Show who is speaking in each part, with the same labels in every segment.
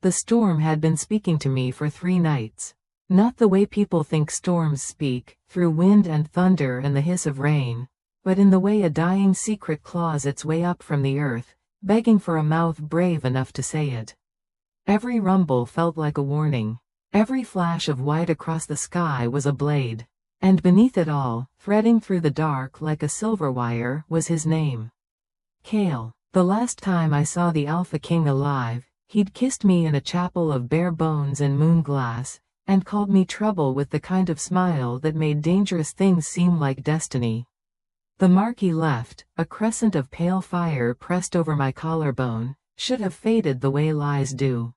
Speaker 1: The storm had been speaking to me for 3 nights. Not the way people think storms speak, through wind and thunder and the hiss of rain, but in the way a dying secret claws its way up from the earth, begging for a mouth brave enough to say it. Every rumble felt like a warning. Every flash of white across the sky was a blade. And beneath it all, threading through the dark like a silver wire, was his name. Kale. The last time I saw the Alpha King alive, he'd kissed me in a chapel of bare bones and moon glass, and called me trouble with the kind of smile that made dangerous things seem like destiny. The mark he left, a crescent of pale fire pressed over my collarbone, should have faded the way lies do.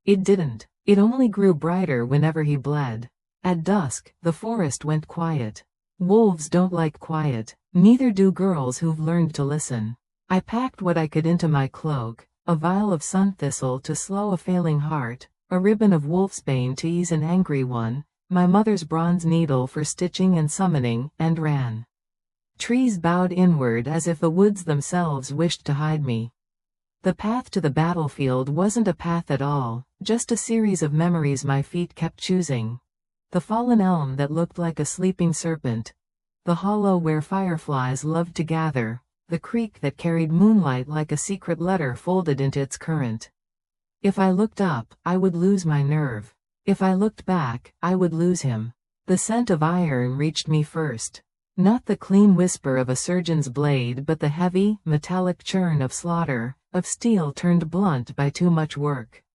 Speaker 1: It didn't. It only grew brighter whenever he bled. At dusk, the forest went quiet. Wolves don't like quiet, neither do girls who've learned to listen. I packed what I could into my cloak, a vial of sun thistle to slow a failing heart, a ribbon of wolfsbane to ease an angry one, my mother's bronze needle for stitching and summoning, and ran. Trees bowed inward as if the woods themselves wished to hide me. The path to the battlefield wasn't a path at all, just a series of memories my feet kept choosing. The fallen elm that looked like a sleeping serpent. The hollow where fireflies loved to gather. The creek that carried moonlight like a secret letter folded into its current. If I looked up, I would lose my nerve. If I looked back, I would lose him. The scent of iron reached me first. Not the clean whisper of a surgeon's blade, but the heavy, metallic churn of slaughter, of steel turned blunt by too much work.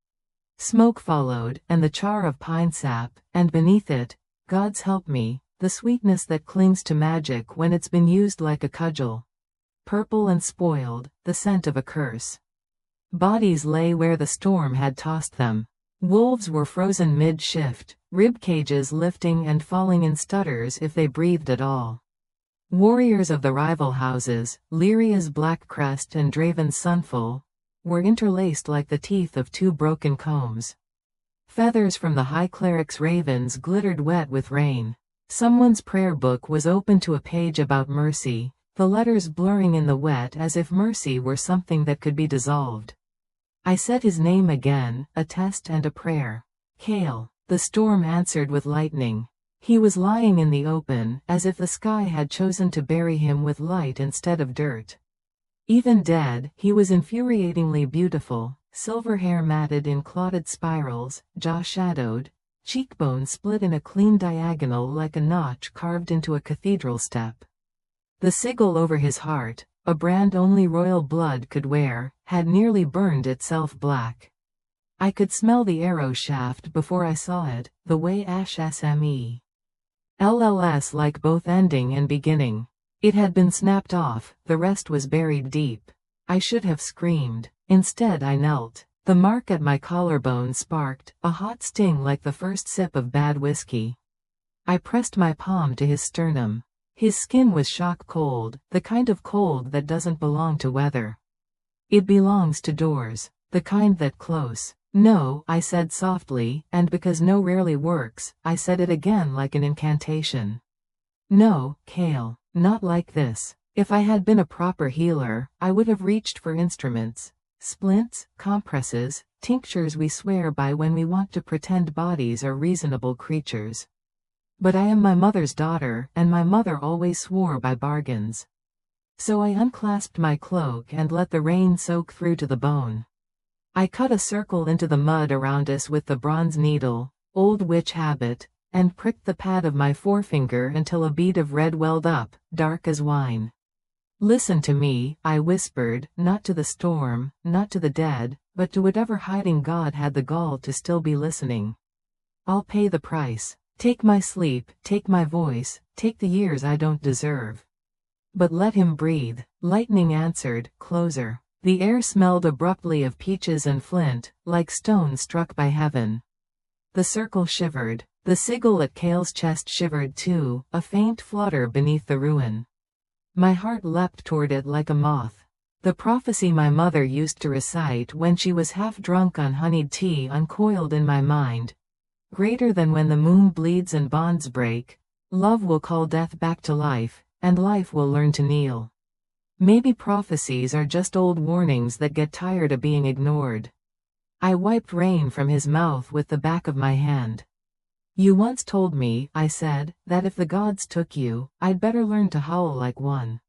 Speaker 1: Smoke followed, and the char of pine sap, and beneath it, God's help me, the sweetness that clings to magic when it's been used like a cudgel. Purple and spoiled, the scent of a curse. Bodies lay where the storm had tossed them. Wolves were frozen mid-shift, rib cages lifting and falling in stutters if they breathed at all. Warriors of the rival houses, Lyria's black crest and Draven's sunful, were interlaced like the teeth of 2 broken combs. Feathers from the high cleric's ravens glittered wet with rain. Someone's prayer book was open to a page about mercy, the letters blurring in the wet as if mercy were something that could be dissolved. I said his name again, a test and a prayer. Kale. The storm answered with lightning. He was lying in the open, as if the sky had chosen to bury him with light instead of dirt. Even dead, he was infuriatingly beautiful, silver hair matted in clotted spirals, jaw shadowed, cheekbones split in a clean diagonal like a notch carved into a cathedral step. The sigil over his heart, a brand only royal blood could wear, had nearly burned itself black. I could smell the arrow shaft before I saw it, the way ash sme. LLS like both ending and beginning. It had been snapped off, the rest was buried deep. I should have screamed. Instead I knelt. The mark at my collarbone sparked, a hot sting like the first sip of bad whiskey. I pressed my palm to his sternum. His skin was shock cold, the kind of cold that doesn't belong to weather. It belongs to doors, the kind that close. No, I said softly, and because no rarely works, I said it again like an incantation. No, Kale, not like this. If I had been a proper healer, I would have reached for instruments. Splints, compresses, tinctures we swear by when we want to pretend bodies are reasonable creatures. But I am my mother's daughter, and my mother always swore by bargains. So I unclasped my cloak and let the rain soak through to the bone. I cut a circle into the mud around us with the bronze needle, old witch habit, and pricked the pad of my forefinger until a bead of red welled up, dark as wine. Listen to me, I whispered, not to the storm, not to the dead, but to whatever hiding God had the gall to still be listening. I'll pay the price. Take my sleep, take my voice, take the years I don't deserve. But let him breathe. Lightning answered, closer. The air smelled abruptly of peaches and flint, like stone struck by heaven. The circle shivered. The sigil at Kale's chest shivered too, a faint flutter beneath the ruin. My heart leapt toward it like a moth. The prophecy my mother used to recite when she was half drunk on honeyed tea uncoiled in my mind. Greater than when the moon bleeds and bonds break, love will call death back to life, and life will learn to kneel. Maybe prophecies are just old warnings that get tired of being ignored. I wiped rain from his mouth with the back of my hand. You once told me, I said, that if the gods took you, I'd better learn to howl like one.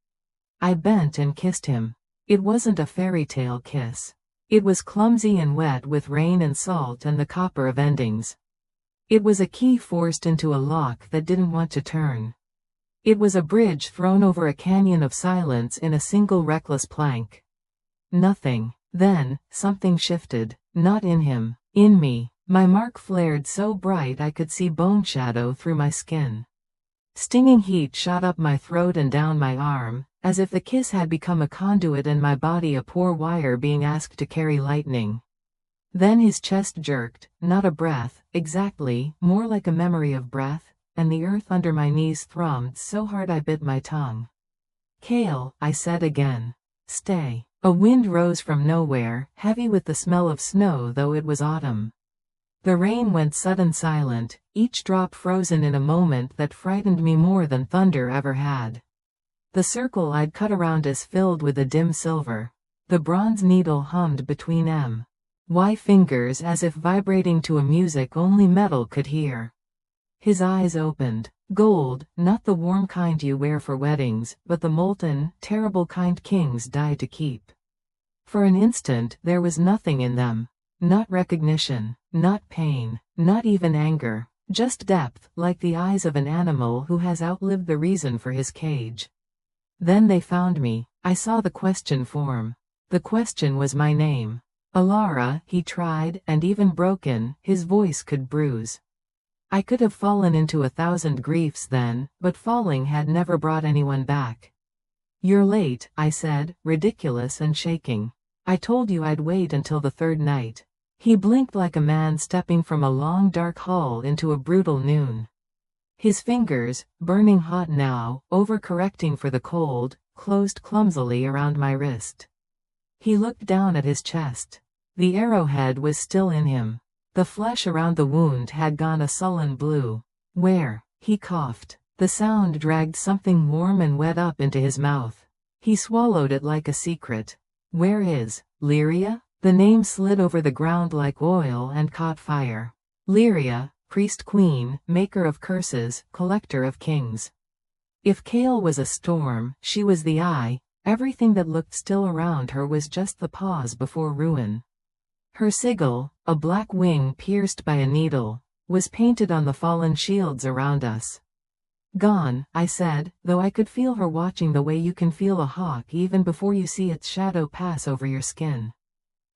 Speaker 1: I bent and kissed him. It wasn't a fairy tale kiss. It was clumsy and wet with rain and salt and the copper of endings. It was a key forced into a lock that didn't want to turn. It was a bridge thrown over a canyon of silence in a single reckless plank. Nothing. Then, something shifted. Not in him. In me. My mark flared so bright I could see bone shadow through my skin. Stinging heat shot up my throat and down my arm, as if the kiss had become a conduit and my body a poor wire being asked to carry lightning. Then his chest jerked, not a breath, exactly, more like a memory of breath, and the earth under my knees thrummed so hard I bit my tongue. Kale, I said again. Stay. A wind rose from nowhere, heavy with the smell of snow though it was autumn. The rain went sudden silent, each drop frozen in a moment that frightened me more than thunder ever had. The circle I'd cut around us filled with a dim silver. The bronze needle hummed between M.Y. fingers as if vibrating to a music only metal could hear. His eyes opened. Gold, not the warm kind you wear for weddings, but the molten, terrible kind kings die to keep. For an instant there was nothing in them. Not recognition, not pain, not even anger, just depth, like the eyes of an animal who has outlived the reason for his cage. Then they found me. I saw the question form. The question was my name. Alara, he tried, and even broken, his voice could bruise. I could have fallen into 1,000 griefs then, but falling had never brought anyone back. You're late, I said, ridiculous and shaking. I told you I'd wait until the third night. He blinked like a man stepping from a long dark hall into a brutal noon. His fingers, burning hot now, overcorrecting for the cold, closed clumsily around my wrist. He looked down at his chest. The arrowhead was still in him. The flesh around the wound had gone a sullen blue. Where? He coughed. The sound dragged something warm and wet up into his mouth. He swallowed it like a secret. Where is Lyria? The name slid over the ground like oil and caught fire. Lyria, priest queen, maker of curses, collector of kings. If Kale was a storm, she was the eye. Everything that looked still around her was just the pause before ruin. Her sigil, a black wing pierced by a needle, was painted on the fallen shields around us. Gone, I said, though I could feel her watching the way you can feel a hawk even before you see its shadow pass over your skin.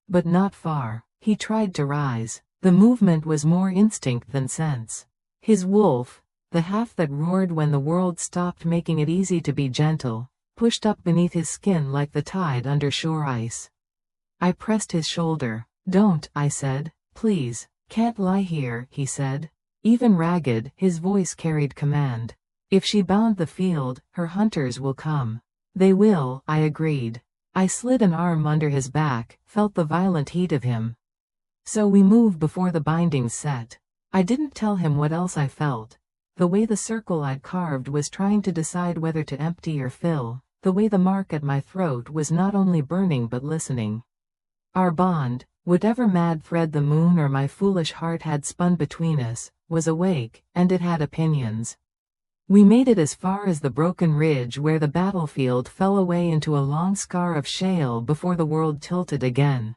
Speaker 1: But not far. He tried to rise. The movement was more instinct than sense. His wolf, the half that roared when the world stopped making it easy to be gentle, pushed up beneath his skin like the tide under shore ice. I pressed his shoulder. Don't, I said. Please. Can't lie here, he said. Even ragged, his voice carried command. If she bound the field, her hunters will come. They will, I agreed. I slid an arm under his back, felt the violent heat of him. So we moved before the bindings set. I didn't tell him what else I felt. The way the circle I'd carved was trying to decide whether to empty or fill. The way the mark at my throat was not only burning but listening. Our bond, whatever mad thread the moon or my foolish heart had spun between us, was awake, and it had opinions. We made it as far as the broken ridge where the battlefield fell away into a long scar of shale before the world tilted again.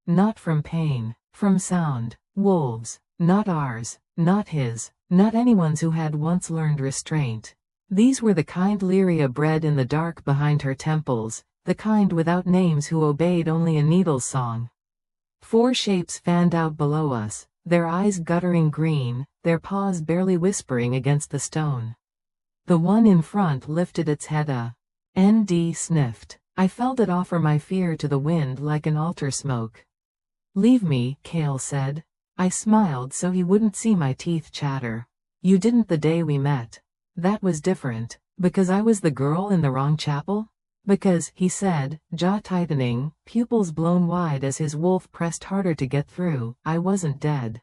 Speaker 1: Not from pain, from sound. Wolves. Not ours, not his, not anyone's who had once learned restraint. These were the kind Lyria bred in the dark behind her temples, the kind without names who obeyed only a needle's song. 4 shapes fanned out below us, their eyes guttering green, their paws barely whispering against the stone. The one in front lifted its head. ND sniffed. I felt it offer my fear to the wind like an altar smoke. Leave me, Kale said. I smiled so he wouldn't see my teeth chatter. You didn't the day we met. That was different. Because I was the girl in the wrong chapel? Because, he said, jaw tightening, pupils blown wide as his wolf pressed harder to get through, I wasn't dead.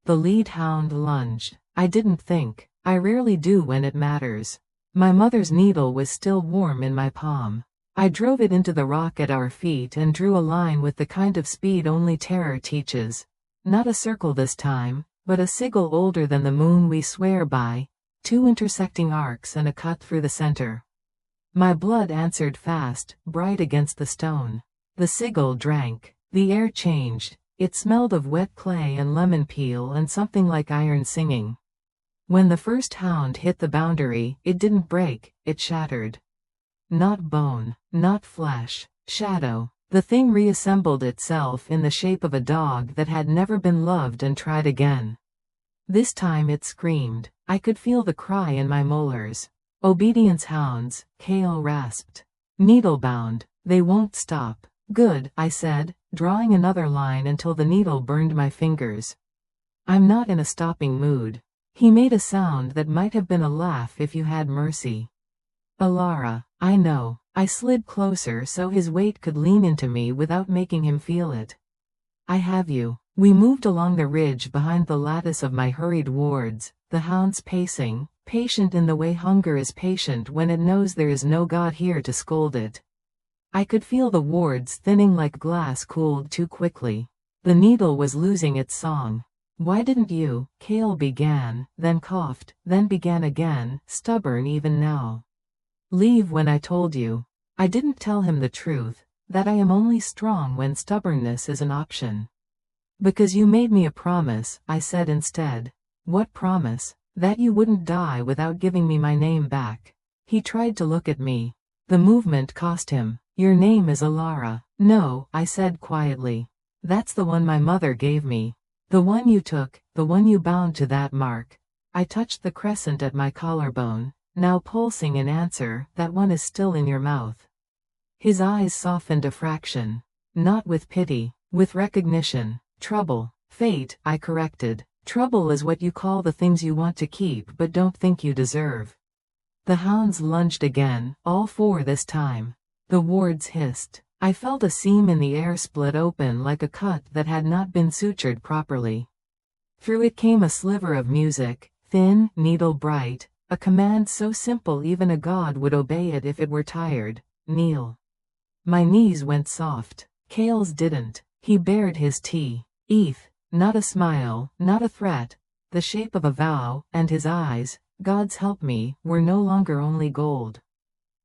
Speaker 1: The lead hound lunged. I didn't think. I rarely do when it matters. My mother's needle was still warm in my palm. I drove it into the rock at our feet and drew a line with the kind of speed only terror teaches. Not a circle this time, but a sigil older than the moon we swear by, 2 intersecting arcs and a cut through the center. My blood answered fast, bright against the stone. The sigil drank. The air changed. It smelled of wet clay and lemon peel and something like iron singing. When the first hound hit the boundary, it didn't break, it shattered. Not bone, not flesh, shadow. The thing reassembled itself in the shape of a dog that had never been loved and tried again. This time it screamed. I could feel the cry in my molars. Obedience hounds, Kale rasped. Needle-bound. They won't stop. Good, I said, drawing another line until the needle burned my fingers. I'm not in a stopping mood. He made a sound that might have been a laugh if you had mercy. Alara, I know. I slid closer so his weight could lean into me without making him feel it. I have you. We moved along the ridge behind the lattice of my hurried wards, the hounds pacing, patient in the way hunger is patient when it knows there is no God here to scold it. I could feel the wards thinning like glass cooled too quickly. The needle was losing its song. Why didn't you? Kale began, then coughed, then began again, stubborn even now. Leave when I told you. I didn't tell him the truth, that I am only strong when stubbornness is an option. Because you made me a promise, I said instead. What promise? That you wouldn't die without giving me my name back. He tried to look at me. The movement cost him. Your name is Alara. No, I said quietly. That's the one my mother gave me. The one you took, the one you bound to that mark. I touched the crescent at my collarbone, now pulsing in answer. That one is still in your mouth. His eyes softened a fraction. Not with pity, with recognition. Trouble. Fate, I corrected. Trouble is what you call the things you want to keep but don't think you deserve. The hounds lunged again, all 4 this time. The wards hissed. I felt a seam in the air split open like a cut that had not been sutured properly. Through it came a sliver of music, thin, needle bright, a command so simple even a god would obey it if it were tired. Kneel. My knees went soft. Kale's didn't. He bared his teeth. Not a smile, not a threat, the shape of a vow, and his eyes, God's help me, were no longer only gold.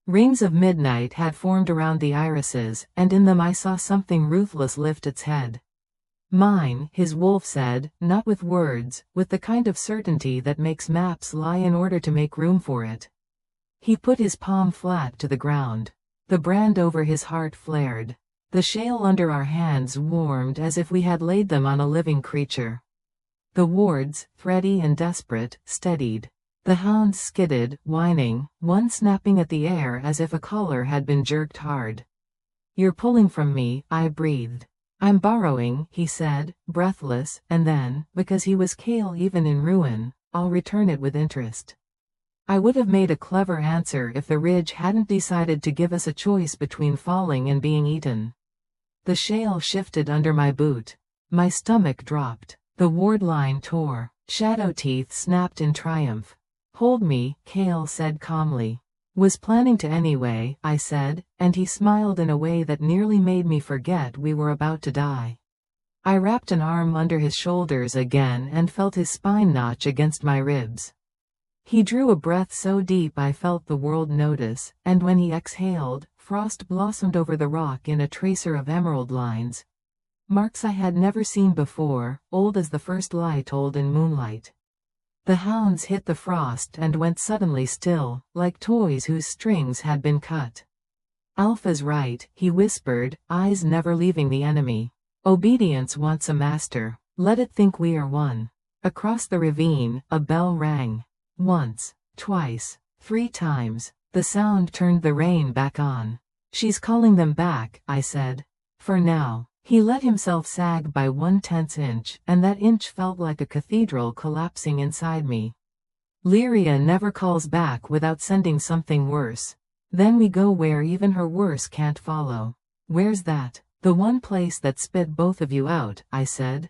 Speaker 1: Rings of midnight had formed around the irises, and in them I saw something ruthless lift its head. Mine, his wolf said, not with words, with the kind of certainty that makes maps lie in order to make room for it. He put his palm flat to the ground. The brand over his heart flared. The shale under our hands warmed as if we had laid them on a living creature. The wards, thready and desperate, steadied. The hounds skidded, whining, one snapping at the air as if a collar had been jerked hard. You're pulling from me, I breathed. I'm borrowing, he said, breathless, and then, because he was Kale even in ruin, I'll return it with interest. I would have made a clever answer if the ridge hadn't decided to give us a choice between falling and being eaten. The shale shifted under my boot. My stomach dropped. The ward line tore. Shadow teeth snapped in triumph. Hold me, Kale said calmly. Was planning to anyway, I said, and he smiled in a way that nearly made me forget we were about to die. I wrapped an arm under his shoulders again and felt his spine notch against my ribs. He drew a breath so deep I felt the world notice, and when he exhaled, frost blossomed over the rock in a tracer of emerald lines. Marks I had never seen before, old as the first light old in moonlight. The hounds hit the frost and went suddenly still, like toys whose strings had been cut. Alpha's right, he whispered, eyes never leaving the enemy. Obedience wants a master. Let it think we are one. Across the ravine, a bell rang. Once, twice, 3 times. The sound turned the rain back on. She's calling them back, I said. For now. He let himself sag by 1/10 inch, and that inch felt like a cathedral collapsing inside me. Lyria never calls back without sending something worse. Then we go where even her worse can't follow. Where's that? The one place that spit both of you out, I said.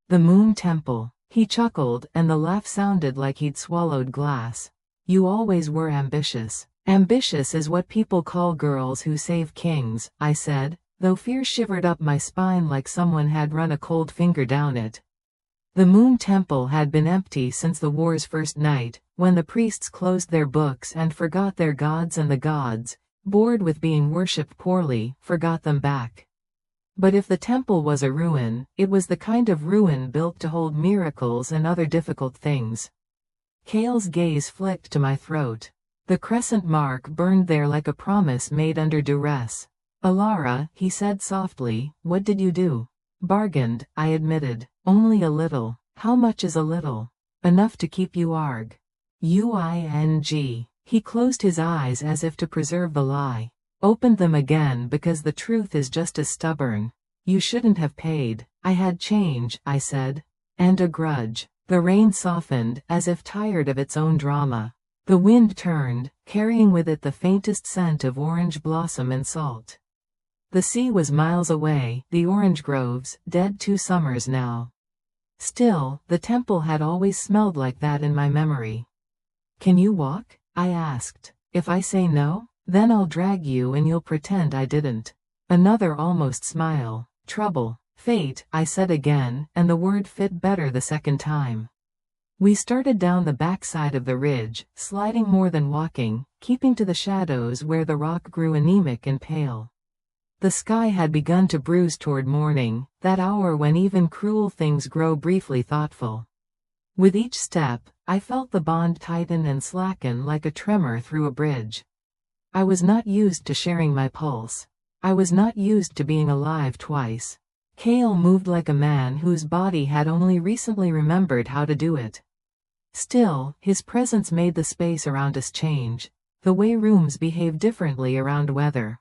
Speaker 1: The Moon Temple. He chuckled, and the laugh sounded like he'd swallowed glass. You always were ambitious. Ambitious is what people call girls who save kings, I said, though fear shivered up my spine like someone had run a cold finger down it. The Moon Temple had been empty since the war's first night, when the priests closed their books and forgot their gods, and the gods, bored with being worshipped poorly, forgot them back. But if the temple was a ruin, it was the kind of ruin built to hold miracles and other difficult things. Kale's gaze flicked to my throat. The crescent mark burned there like a promise made under duress. Alara, he said softly, what did you do? Bargained, I admitted. Only a little. How much is a little? Enough to keep you arg. Uing. He closed his eyes as if to preserve the lie. Opened them again because the truth is just as stubborn. You shouldn't have paid. I had change, I said. And a grudge. The rain softened, as if tired of its own drama. The wind turned, carrying with it the faintest scent of orange blossom and salt. The sea was miles away, the orange groves, dead 2 summers now. Still, the temple had always smelled like that in my memory. Can you walk? I asked. If I say no, then I'll drag you and you'll pretend I didn't. Another almost smile. Trouble. Fate, I said again, and the word fit better the second time. We started down the backside of the ridge, sliding more than walking, keeping to the shadows where the rock grew anemic and pale. The sky had begun to bruise toward morning, that hour when even cruel things grow briefly thoughtful. With each step, I felt the bond tighten and slacken like a tremor through a bridge. I was not used to sharing my pulse. I was not used to being alive twice. Kale moved like a man whose body had only recently remembered how to do it. Still, his presence made the space around us change, the way rooms behave differently around weather.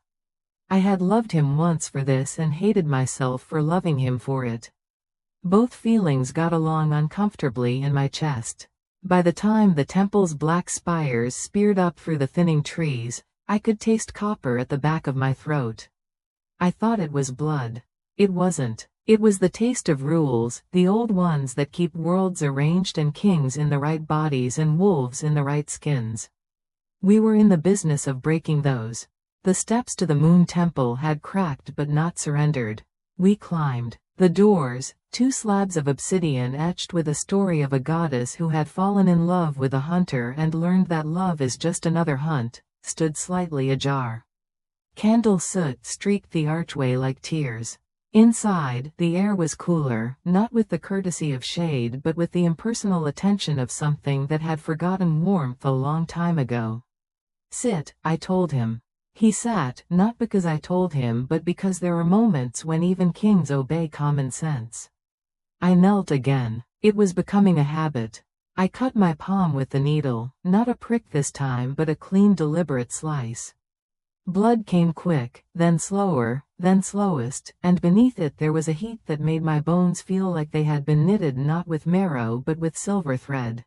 Speaker 1: I had loved him once for this and hated myself for loving him for it. Both feelings got along uncomfortably in my chest. By the time the temple's black spires speared up through the thinning trees, I could taste copper at the back of my throat. I thought it was blood. It wasn't. It was the taste of rules, the old ones that keep worlds arranged and kings in the right bodies and wolves in the right skins. We were in the business of breaking those. The steps to the Moon Temple had cracked but not surrendered. We climbed. The doors, 2 slabs of obsidian etched with a story of a goddess who had fallen in love with a hunter and learned that love is just another hunt, stood slightly ajar. Candle soot streaked the archway like tears. Inside, the air was cooler, not with the courtesy of shade but with the impersonal attention of something that had forgotten warmth a long time ago. Sit, I told him. He sat, not because I told him but because there are moments when even kings obey common sense. I knelt again. It was becoming a habit. I cut my palm with the needle, not a prick this time but a clean deliberate slice. Blood came quick, then slower, then slowest, and beneath it there was a heat that made my bones feel like they had been knitted not with marrow but with silver thread.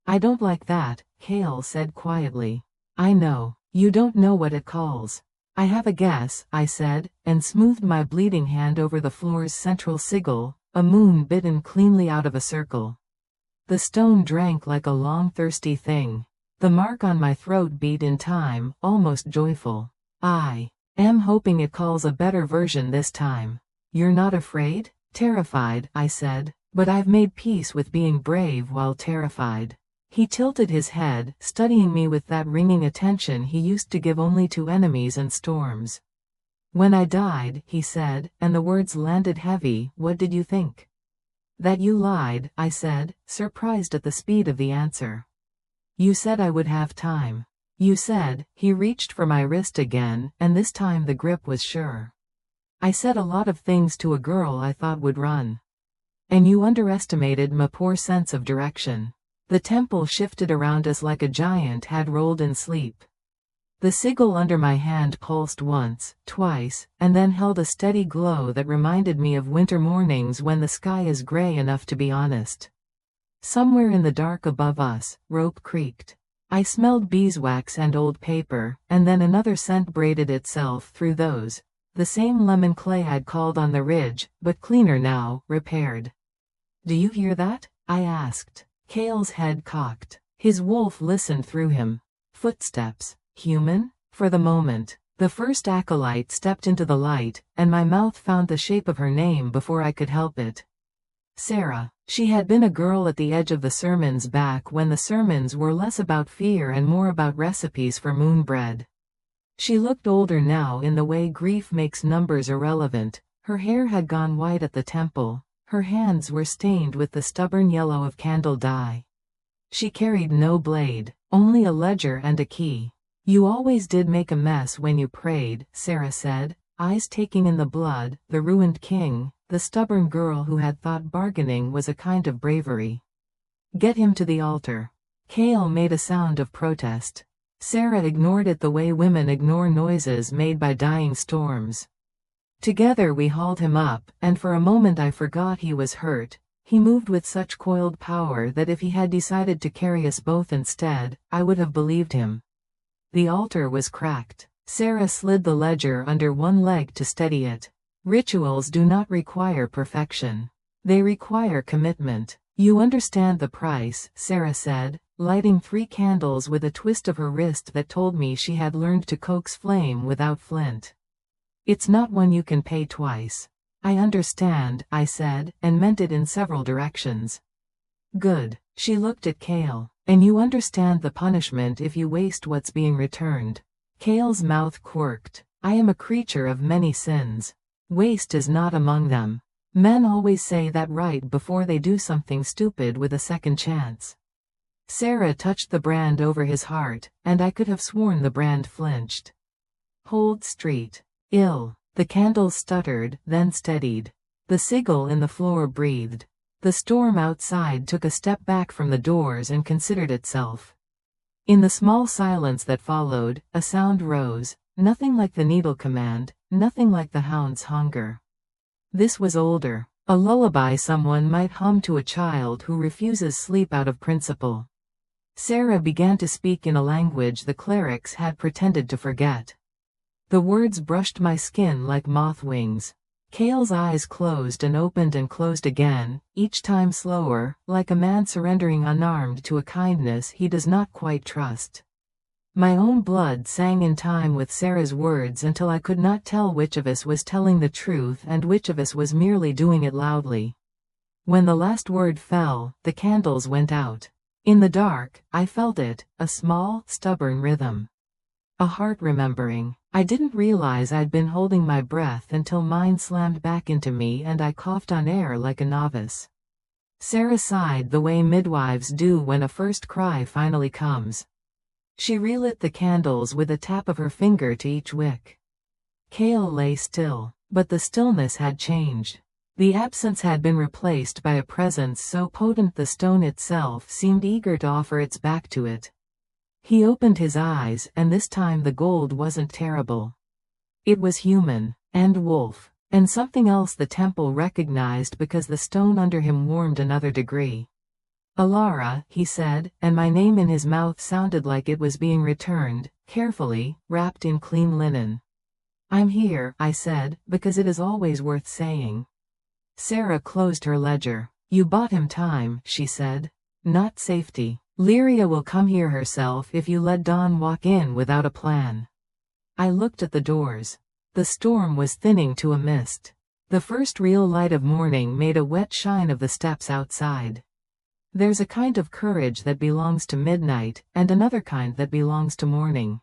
Speaker 1: I don't like that, Kale said quietly. I know. You don't know what it calls. I have a guess, I said, and smoothed my bleeding hand over the floor's central sigil, a moon bitten cleanly out of a circle. The stone drank like a long thirsty thing. The mark on my throat beat in time, almost joyful. I am hoping it calls a better version this time. You're not afraid? Terrified, I said, but I've made peace with being brave while terrified. He tilted his head, studying me with that ringing attention he used to give only to enemies and storms. When I died, he said, and the words landed heavy, what did you think? That you lied, I said, surprised at the speed of the answer. You said I would have time. You said, he reached for my wrist again, and this time the grip was sure. I said a lot of things to a girl I thought would run. And you underestimated my poor sense of direction. The temple shifted around us like a giant had rolled in sleep. The sigil under my hand pulsed once, twice, and then held a steady glow that reminded me of winter mornings when the sky is gray enough to be honest. Somewhere in the dark above us, rope creaked. I smelled beeswax and old paper, and then another scent braided itself through those. The same lemon clay I'd called on the ridge, but cleaner now, repaired. Do you hear that? I asked. Kale's head cocked. His wolf listened through him. Footsteps. Human? For the moment. The first acolyte stepped into the light, and my mouth found the shape of her name before I could help it. Sarah. She had been a girl at the edge of the sermons back when the sermons were less about fear and more about recipes for moon bread. She looked older now in the way grief makes numbers irrelevant. Her hair had gone white at the temple. Her hands were stained with the stubborn yellow of candle dye. She carried no blade, only a ledger and a key. You always did make a mess when you prayed, Sarah said, eyes taking in the blood, the ruined king, the stubborn girl who had thought bargaining was a kind of bravery. Get him to the altar. Cale made a sound of protest. Sarah ignored it the way women ignore noises made by dying storms. Together we hauled him up, and for a moment I forgot he was hurt. He moved with such coiled power that if he had decided to carry us both instead, I would have believed him. The altar was cracked. Sarah slid the ledger under one leg to steady it. Rituals do not require perfection. They require commitment. You understand the price, Sarah said, lighting 3 candles with a twist of her wrist that told me she had learned to coax flame without flint. It's not one you can pay twice. I understand, I said, and meant it in several directions. Good. She looked at Cale. And you understand the punishment if you waste what's being returned. Cale's mouth quirked. I am a creature of many sins. Waste is not among them. Men always say that right before they do something stupid with a second chance. Sarah touched the brand over his heart, and I could have sworn the brand flinched. Hold Street. Ill. The candles stuttered, then steadied. The sigil in the floor breathed. The storm outside took a step back from the doors and considered itself. In the small silence that followed, a sound rose, nothing like the needle command, nothing like the hound's hunger. This was older, a lullaby someone might hum to a child who refuses sleep out of principle. Sarah began to speak in a language the clerics had pretended to forget. The words brushed my skin like moth wings. Cale's eyes closed and closed again, each time slower, like a man surrendering unarmed to a kindness he does not quite trust. My own blood sang in time with Sarah's words until I could not tell which of us was telling the truth and which of us was merely doing it loudly. When the last word fell, the candles went out. In the dark, I felt it, a small, stubborn rhythm. A heart remembering. I didn't realize I'd been holding my breath until mine slammed back into me and I coughed on air like a novice. Sarah sighed the way midwives do when a first cry finally comes. She relit the candles with a tap of her finger to each wick. Cale lay still, but the stillness had changed. The absence had been replaced by a presence so potent the stone itself seemed eager to offer its back to it. He opened his eyes, and this time the gold wasn't terrible. It was human, and wolf, and something else the temple recognized because the stone under him warmed another degree. Alara, he said, and my name in his mouth sounded like it was being returned, carefully, wrapped in clean linen. I'm here, I said, because it is always worth saying. Sarah closed her ledger. You bought him time, she said. Not safety. Lyria will come here herself if you let Dawn walk in without a plan. I looked at the doors. The storm was thinning to a mist. The first real light of morning made a wet shine of the steps outside. There's a kind of courage that belongs to midnight, and another kind that belongs to morning.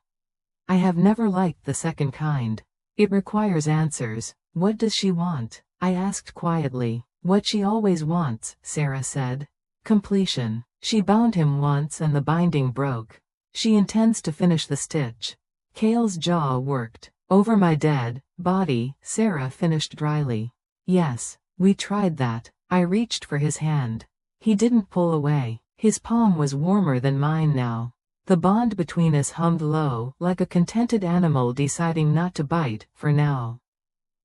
Speaker 1: I have never liked the second kind. It requires answers. What does she want? I asked quietly. What she always wants, Sarah said. Completion. She bound him once and the binding broke. She intends to finish the stitch. Cale's jaw worked. Over my dead body, Sarah finished dryly. Yes, we tried that. I reached for his hand. He didn't pull away. His palm was warmer than mine now. The bond between us hummed low, like a contented animal deciding not to bite, for now.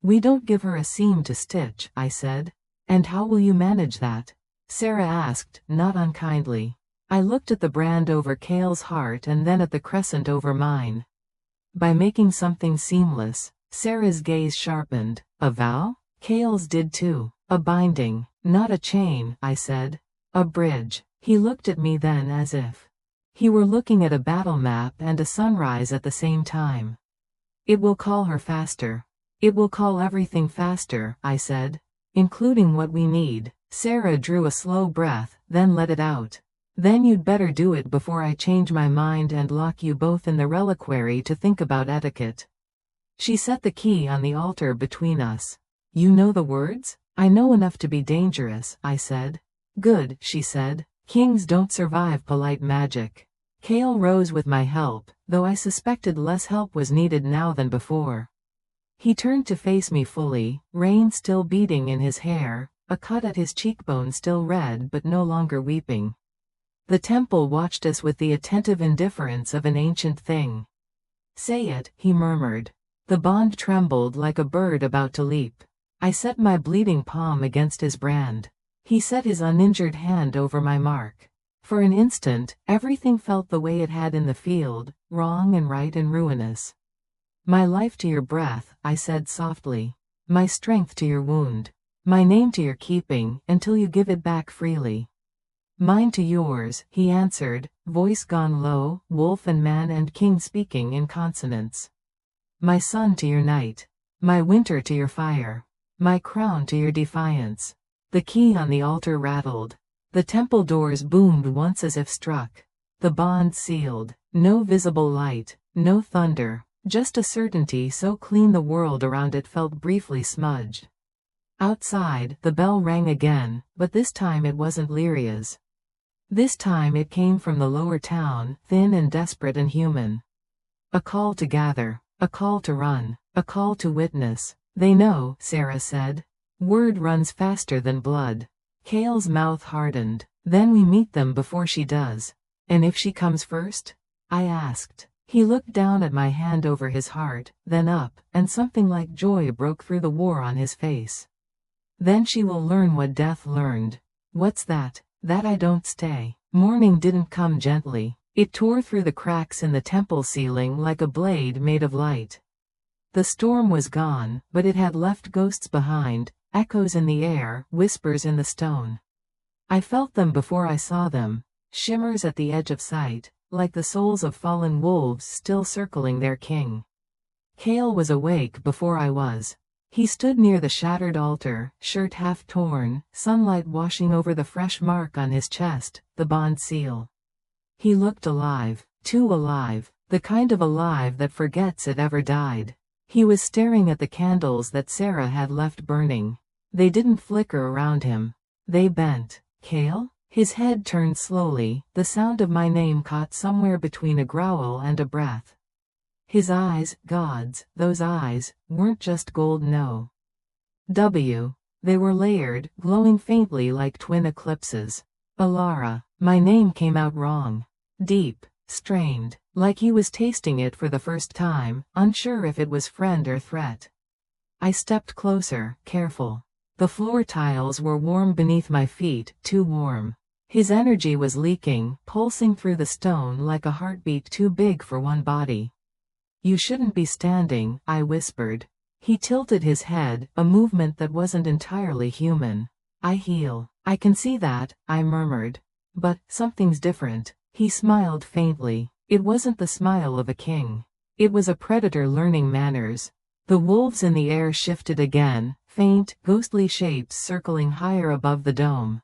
Speaker 1: We don't give her a seam to stitch, I said. And how will you manage that? Sarah asked, not unkindly. I looked at the brand over Cale's heart and then at the crescent over mine. By making something seamless. Sarah's gaze sharpened. A vow? Cale's did too. A binding, not a chain, I said. A bridge. He looked at me then as if He were looking at a battle map and a sunrise at the same time. It will call her faster. It will call everything faster, I said. Including what we need. Sarah drew a slow breath, then let it out. Then you'd better do it before I change my mind and lock you both in the reliquary to think about etiquette. She set the key on the altar between us. You know the words? I know enough to be dangerous, I said. Good, she said. Kings don't survive polite magic. Kale rose with my help, though I suspected less help was needed now than before. He turned to face me fully, rain still beating in his hair, a cut at his cheekbone still red but no longer weeping. The temple watched us with the attentive indifference of an ancient thing. Say it, he murmured. The bond trembled like a bird about to leap. I set my bleeding palm against his brand. He set his uninjured hand over my mark. For an instant, everything felt the way it had in the field, wrong and right and ruinous. My life to your breath, I said softly. My strength to your wound. My name to your keeping, until you give it back freely. Mine to yours, he answered, voice gone low, wolf and man and king speaking in consonance. My sun to your night. My winter to your fire. My crown to your defiance. The key on the altar rattled. The temple doors boomed once as if struck. The bond sealed. No visible light, no thunder, just a certainty so clean the world around it felt briefly smudged. Outside, the bell rang again, but this time it wasn't Lyria's. This time it came from the lower town, thin and desperate and human. A call to gather, a call to run, a call to witness. They know, Sarah said. Word runs faster than blood. Kale's mouth hardened. Then we meet them before she does. And if she comes first? I asked. He looked down at my hand over his heart, then up, and something like joy broke through the war on his face. Then she will learn what death learned. What's that? That I don't stay. Morning didn't come gently. It tore through the cracks in the temple ceiling like a blade made of light. The storm was gone, but it had left ghosts behind, echoes in the air, whispers in the stone. I felt them before I saw them, shimmers at the edge of sight, like the souls of fallen wolves still circling their king. Kale was awake before I was. He stood near the shattered altar, shirt half torn, sunlight washing over the fresh mark on his chest, the bond seal. He looked alive, too alive, the kind of alive that forgets it ever died. He was staring at the candles that Sarah had left burning. They didn't flicker around him. They bent. Kale? His head turned slowly, the sound of my name caught somewhere between a growl and a breath. His eyes, gods, those eyes, weren't just gold, no. They were layered, glowing faintly like twin eclipses. Alara. My name came out wrong. Deep, strained, like he was tasting it for the first time, unsure if it was friend or threat. I stepped closer, careful. The floor tiles were warm beneath my feet, too warm. His energy was leaking, pulsing through the stone like a heartbeat too big for one body. You shouldn't be standing, I whispered. He tilted his head, a movement that wasn't entirely human. I heal. I can see that, I murmured. But, something's different. He smiled faintly. It wasn't the smile of a king. It was a predator learning manners. The wolves in the air shifted again, faint, ghostly shapes circling higher above the dome.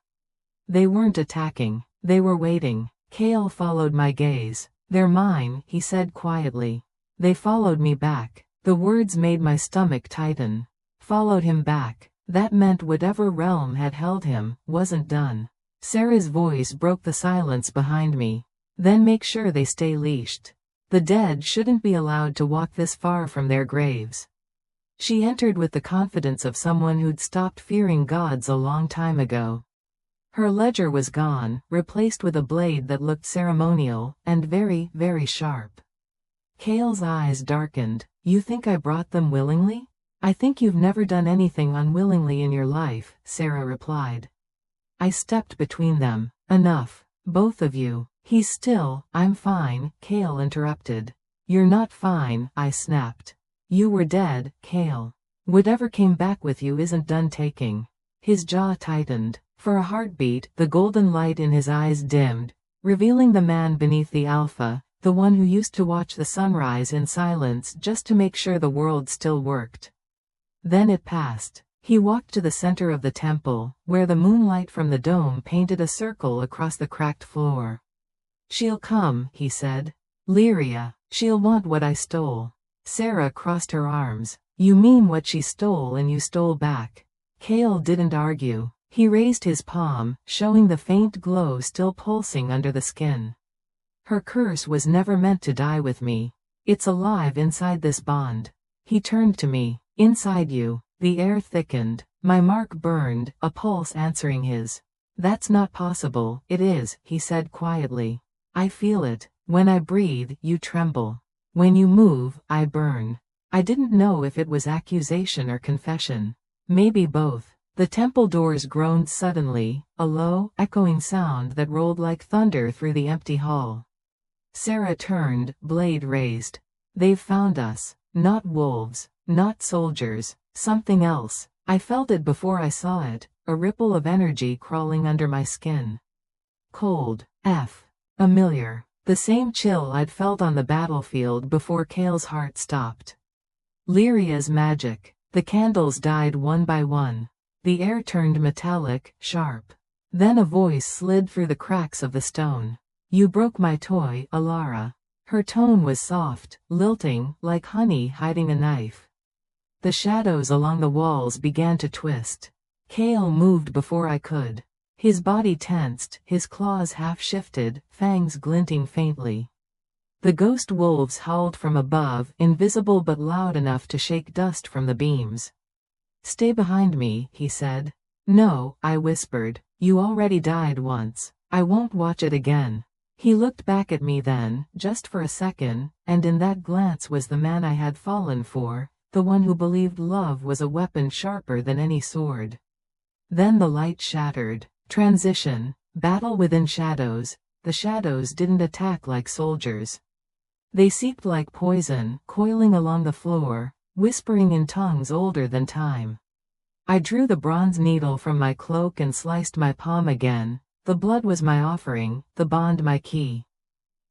Speaker 1: They weren't attacking. They were waiting. Kale followed my gaze. They're mine, he said quietly. They followed me back. The words made my stomach tighten. Followed him back. That meant whatever realm had held him wasn't done. Sarah's voice broke the silence behind me. Then make sure they stay leashed. The dead shouldn't be allowed to walk this far from their graves. She entered with the confidence of someone who'd stopped fearing gods a long time ago. Her ledger was gone, replaced with a blade that looked ceremonial, and very, very sharp. Kale's eyes darkened. You think I brought them willingly? I think you've never done anything unwillingly in your life, Sarah replied. I stepped between them. Enough. Both of you. He's still. I'm fine, Kale interrupted. You're not fine, I snapped. You were dead, Kale. Whatever came back with you isn't done taking. His jaw tightened. For a heartbeat, the golden light in his eyes dimmed. revealing the man beneath the alpha, the one who used to watch the sunrise in silence just to make sure the world still worked. Then it passed. He walked to the center of the temple, where the moonlight from the dome painted a circle across the cracked floor. "She'll come," he said. "Lyria, she'll want what I stole." Sarah crossed her arms. "You mean what she stole and you stole back." Cale didn't argue. He raised his palm, showing the faint glow still pulsing under the skin. "Her curse was never meant to die with me. It's alive inside this bond." He turned to me. "Inside you." The air thickened. My mark burned, a pulse answering his. "That's not possible." "It is," he said quietly. "I feel it. When I breathe, you tremble. When you move, I burn." I didn't know if it was accusation or confession. Maybe both. The temple doors groaned suddenly, a low, echoing sound that rolled like thunder through the empty hall. Sarah turned, blade raised. "They've found us. Not wolves, not soldiers. Something else." I felt it before I saw it, a ripple of energy crawling under my skin. Cold. Familiar. The same chill I'd felt on the battlefield before Cale's heart stopped. Lyria's magic. The candles died one by one. The air turned metallic, sharp. Then a voice slid through the cracks of the stone. "You broke my toy, Alara." Her tone was soft, lilting, like honey hiding a knife. The shadows along the walls began to twist. Cale moved before I could. His body tensed, his claws half-shifted, fangs glinting faintly. The ghost wolves howled from above, invisible but loud enough to shake dust from the beams. "Stay behind me," he said. "No," I whispered. "You already died once. I won't watch it again." He looked back at me then, just for a second, and in that glance was the man I had fallen for, the one who believed love was a weapon sharper than any sword. Then the light shattered. Transition. Battle within shadows. The shadows didn't attack like soldiers. They seeped like poison, coiling along the floor, whispering in tongues older than time. I drew the bronze needle from my cloak and sliced my palm again. The blood was my offering, the bond my key.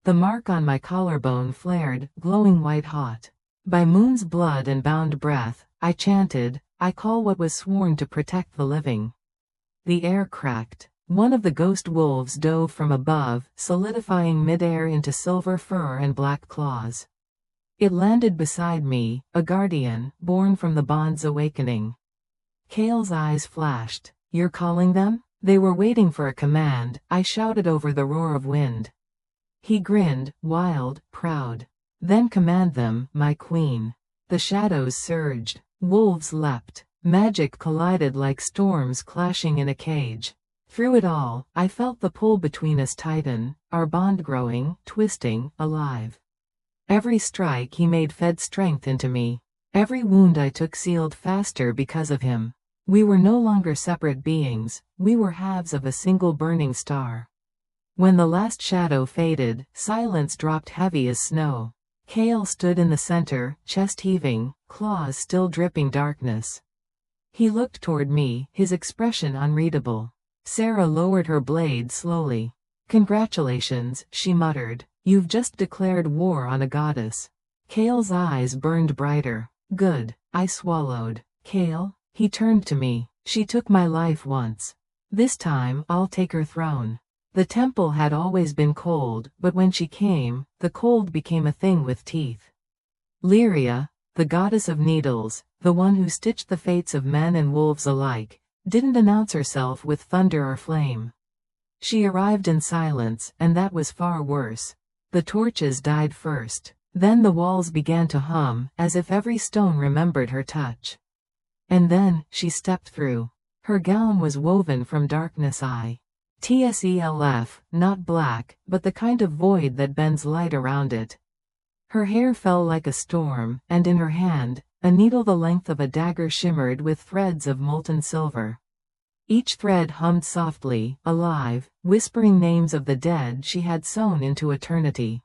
Speaker 1: The mark on my collarbone flared, glowing white-hot. By moon's blood and bound breath, I chanted, I call what was sworn to protect the living. The air cracked. One of the ghost wolves dove from above, solidifying midair into silver fur and black claws. It landed beside me, a guardian, born from the bond's awakening. Cale's eyes flashed. "You're calling them?" They were waiting for a command, I shouted over the roar of wind. He grinned, wild, proud. "Then command them, my queen." The shadows surged. Wolves leapt. Magic collided like storms clashing in a cage. Through it all, I felt the pull between us tighten, our bond growing, twisting, alive. Every strike he made fed strength into me. Every wound I took sealed faster because of him. We were no longer separate beings, we were halves of a single burning star. When the last shadow faded, silence dropped heavy as snow. Cale stood in the center, chest heaving, claws still dripping darkness. He looked toward me, his expression unreadable. Sarah lowered her blade slowly. "Congratulations," she muttered. "You've just declared war on a goddess." Cale's eyes burned brighter. "Good." I swallowed. "Cale?" He turned to me. "She took my life once. This time, I'll take her throne." The temple had always been cold, but when she came, the cold became a thing with teeth. Lyria, the goddess of needles, the one who stitched the fates of men and wolves alike, didn't announce herself with thunder or flame. She arrived in silence, and that was far worse. The torches died first. Then the walls began to hum, as if every stone remembered her touch. And then, she stepped through. Her gown was woven from darkness TSELF, not black, but the kind of void that bends light around it. Her hair fell like a storm, and in her hand, a needle the length of a dagger shimmered with threads of molten silver. Each thread hummed softly, alive, whispering names of the dead she had sewn into eternity.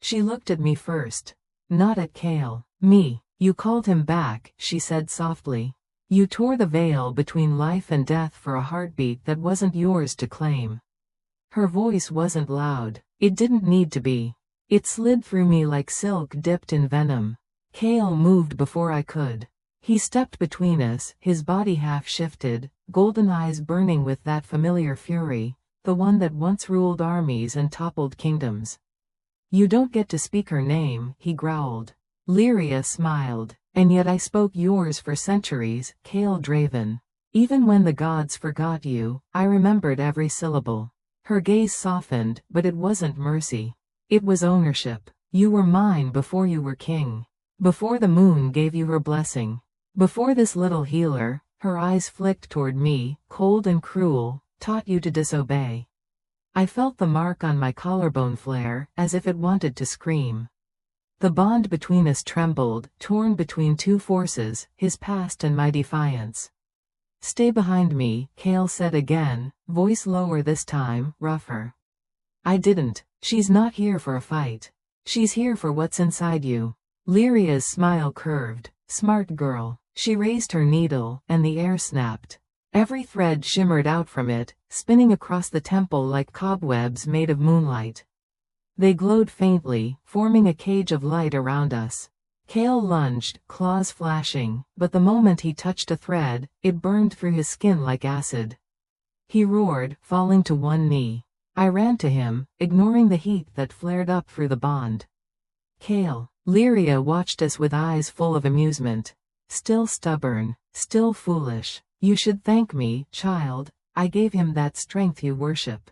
Speaker 1: She looked at me first. Not at Cale. Me. "You called him back," she said softly. "You tore the veil between life and death for a heartbeat that wasn't yours to claim." Her voice wasn't loud. It didn't need to be. It slid through me like silk dipped in venom. Kale moved before I could. He stepped between us, his body half-shifted, golden eyes burning with that familiar fury, the one that once ruled armies and toppled kingdoms. "You don't get to speak her name," he growled. Lyria smiled. "And yet I spoke yours for centuries, Kale Draven. Even when the gods forgot you, I remembered every syllable." Her gaze softened, but it wasn't mercy. It was ownership. "You were mine before you were king. Before the moon gave you her blessing. Before this little healer," her eyes flicked toward me, cold and cruel, "taught you to disobey." I felt the mark on my collarbone flare, as if it wanted to scream. The bond between us trembled, torn between two forces, his past and my defiance. "Stay behind me," Kale said again, voice lower this time, rougher. I didn't. "She's not here for a fight. She's here for what's inside you." Lyria's smile curved. "Smart girl." She raised her needle, and the air snapped. Every thread shimmered out from it, spinning across the temple like cobwebs made of moonlight. They glowed faintly, forming a cage of light around us. Kale lunged, claws flashing, but the moment he touched a thread, it burned through his skin like acid. He roared, falling to one knee. I ran to him, ignoring the heat that flared up through the bond. "Kale." Lyria watched us with eyes full of amusement. "Still stubborn, still foolish. You should thank me, child. I gave him that strength you worship."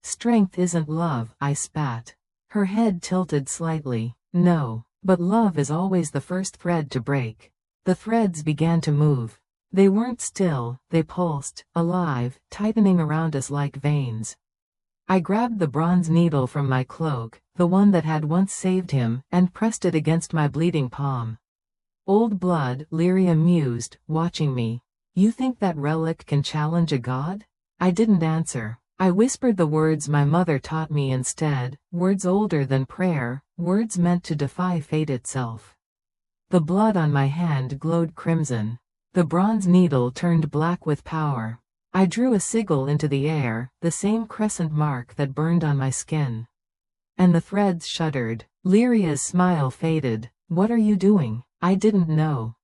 Speaker 1: "Strength isn't love," I spat. Her head tilted slightly. "No. But love is always the first thread to break." The threads began to move. They weren't still, they pulsed, alive, tightening around us like veins. I grabbed the bronze needle from my cloak, the one that had once saved him, and pressed it against my bleeding palm. "Old blood," Lyria mused, watching me. "You think that relic can challenge a god?" I didn't answer. I whispered the words my mother taught me instead, words older than prayer, words meant to defy fate itself. The blood on my hand glowed crimson. The bronze needle turned black with power. I drew a sigil into the air, the same crescent mark that burned on my skin. And the threads shuddered. Lyria's smile faded. "What are you doing?" I didn't know.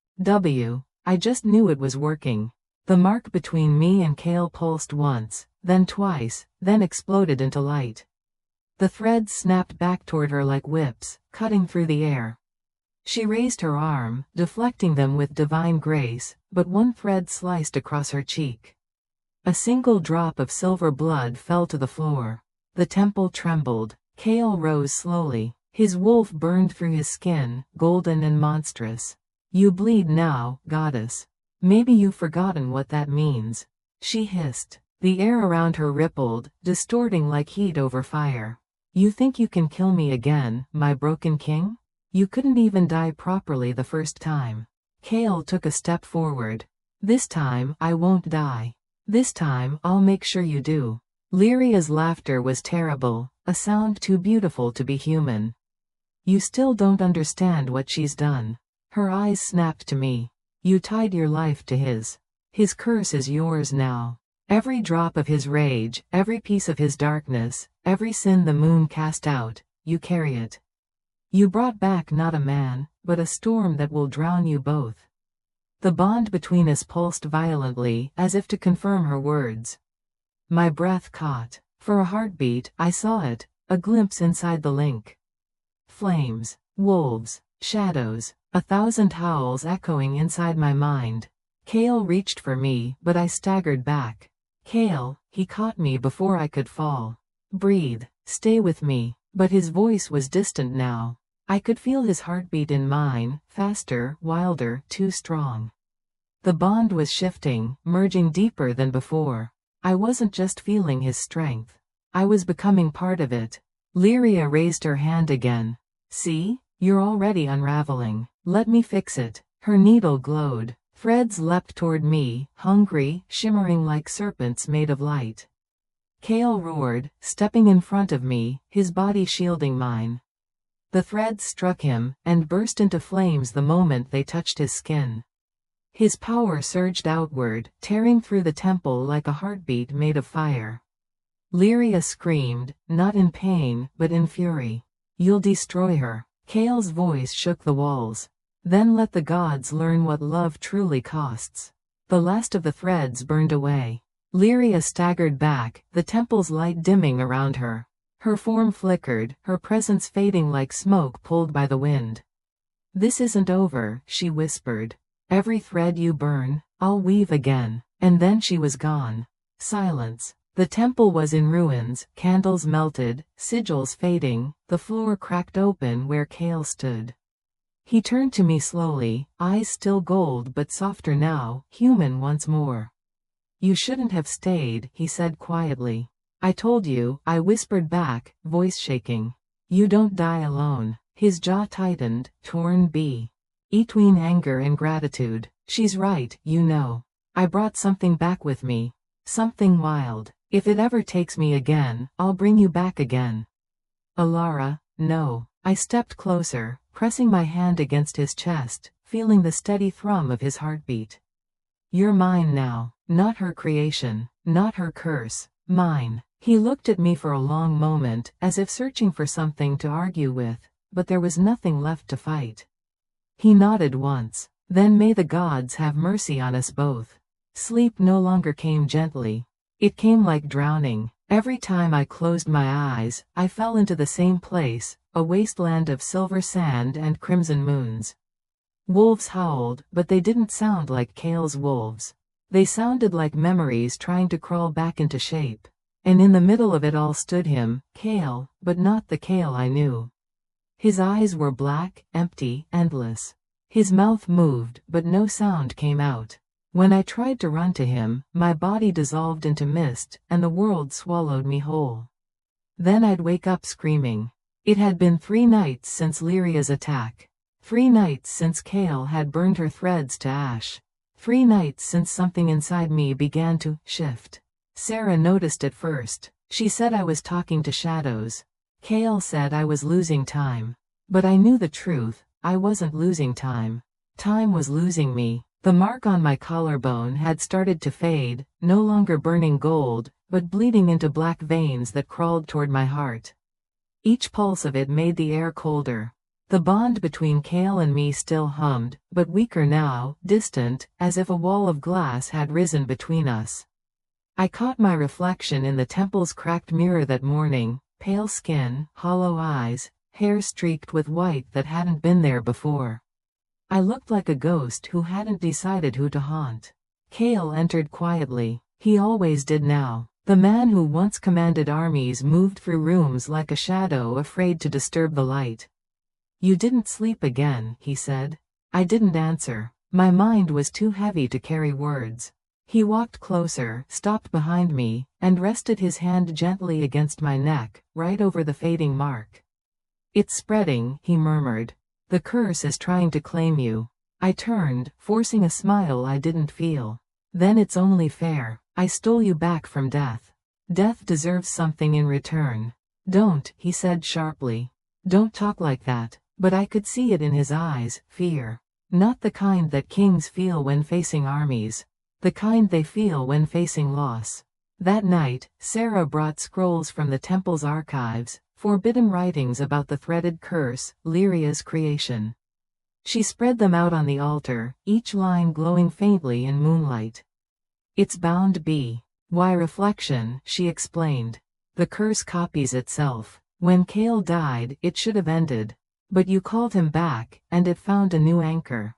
Speaker 1: I just knew it was working. The mark between me and Kale pulsed once, then twice, then exploded into light. The threads snapped back toward her like whips, cutting through the air. She raised her arm, deflecting them with divine grace, but one thread sliced across her cheek. A single drop of silver blood fell to the floor. The temple trembled. Kale rose slowly. His wolf burned through his skin, golden and monstrous. "You bleed now, goddess. Maybe you've forgotten what that means." She hissed. The air around her rippled, distorting like heat over fire. "You think you can kill me again, my broken king? You couldn't even die properly the first time." Kale took a step forward. "This time, I won't die. This time, I'll make sure you do." Lyria's laughter was terrible, a sound too beautiful to be human. "You still don't understand what she's done." Her eyes snapped to me. "You tied your life to his. His curse is yours now. Every drop of his rage, every piece of his darkness, every sin the moon cast out, you carry it. You brought back not a man, but a storm that will drown you both." The bond between us pulsed violently, as if to confirm her words. My breath caught. For a heartbeat, I saw it, a glimpse inside the link. Flames, wolves, shadows, 1,000 howls echoing inside my mind. Kale reached for me, but I staggered back. "Kale," he caught me before I could fall. "Breathe, stay with me." But his voice was distant now. I could feel his heartbeat in mine, faster, wilder, too strong. The bond was shifting, merging deeper than before. I wasn't just feeling his strength. I was becoming part of it. Lyria raised her hand again. "See? You're already unraveling. Let me fix it." Her needle glowed. Threads leapt toward me, hungry, shimmering like serpents made of light. Kale roared, stepping in front of me, his body shielding mine. The threads struck him, and burst into flames the moment they touched his skin. His power surged outward, tearing through the temple like a heartbeat made of fire. Lyria screamed, not in pain, but in fury. You'll destroy her. Kale's voice shook the walls. Then let the gods learn what love truly costs. The last of the threads burned away. Lyria staggered back, the temple's light dimming around her. Her form flickered, her presence fading like smoke pulled by the wind. This isn't over, she whispered. Every thread you burn, I'll weave again. And then she was gone. Silence. The temple was in ruins, candles melted, sigils fading, the floor cracked open where Kale stood. He turned to me slowly, eyes still gold but softer now, human once more. You shouldn't have stayed, he said quietly. I told you, I whispered back, voice shaking. You don't die alone. His jaw tightened, torn between anger and gratitude. She's right, you know. I brought something back with me. Something wild. If it ever takes me again, I'll bring you back again. Alara, no. I stepped closer, pressing my hand against his chest, feeling the steady thrum of his heartbeat. You're mine now. Not her creation. Not her curse. Mine. He looked at me for a long moment, as if searching for something to argue with, but there was nothing left to fight. He nodded once. Then may the gods have mercy on us both. Sleep no longer came gently. It came like drowning. Every time I closed my eyes, I fell into the same place, a wasteland of silver sand and crimson moons. Wolves howled, but they didn't sound like Kale's wolves. They sounded like memories trying to crawl back into shape. And in the middle of it all stood him, Kale, but not the Kale I knew. His eyes were black, empty, endless. His mouth moved, but no sound came out. When I tried to run to him, my body dissolved into mist, and the world swallowed me whole. Then I'd wake up screaming. It had been 3 nights since Lyria's attack. 3 nights since Kale had burned her threads to ash. 3 nights since something inside me began to shift. Sarah noticed it first. She said I was talking to shadows. Kale said I was losing time. But I knew the truth. I wasn't losing time. Time was losing me. The mark on my collarbone had started to fade, no longer burning gold, but bleeding into black veins that crawled toward my heart. Each pulse of it made the air colder. The bond between Kale and me still hummed, but weaker now, distant, as if a wall of glass had risen between us. I caught my reflection in the temple's cracked mirror that morning, pale skin, hollow eyes, hair streaked with white that hadn't been there before. I looked like a ghost who hadn't decided who to haunt. Kale entered quietly. He always did now. The man who once commanded armies moved through rooms like a shadow afraid to disturb the light. You didn't sleep again, he said. I didn't answer. My mind was too heavy to carry words. He walked closer, stopped behind me, and rested his hand gently against my neck, right over the fading mark. It's spreading, he murmured. The curse is trying to claim you. I turned, forcing a smile I didn't feel. Then it's only fair. I stole you back from death. Death deserves something in return. Don't, he said sharply. Don't talk like that. But I could see it in his eyes, fear. Not the kind that kings feel when facing armies. The kind they feel when facing loss. That night, Sarah brought scrolls from the temple's archives, forbidden writings about the threaded curse, Lyria's creation. She spread them out on the altar, each line glowing faintly in moonlight. It's bound be. Why reflection, she explained. The curse copies itself. When Kale died, it should have ended. But you called him back, and it found a new anchor.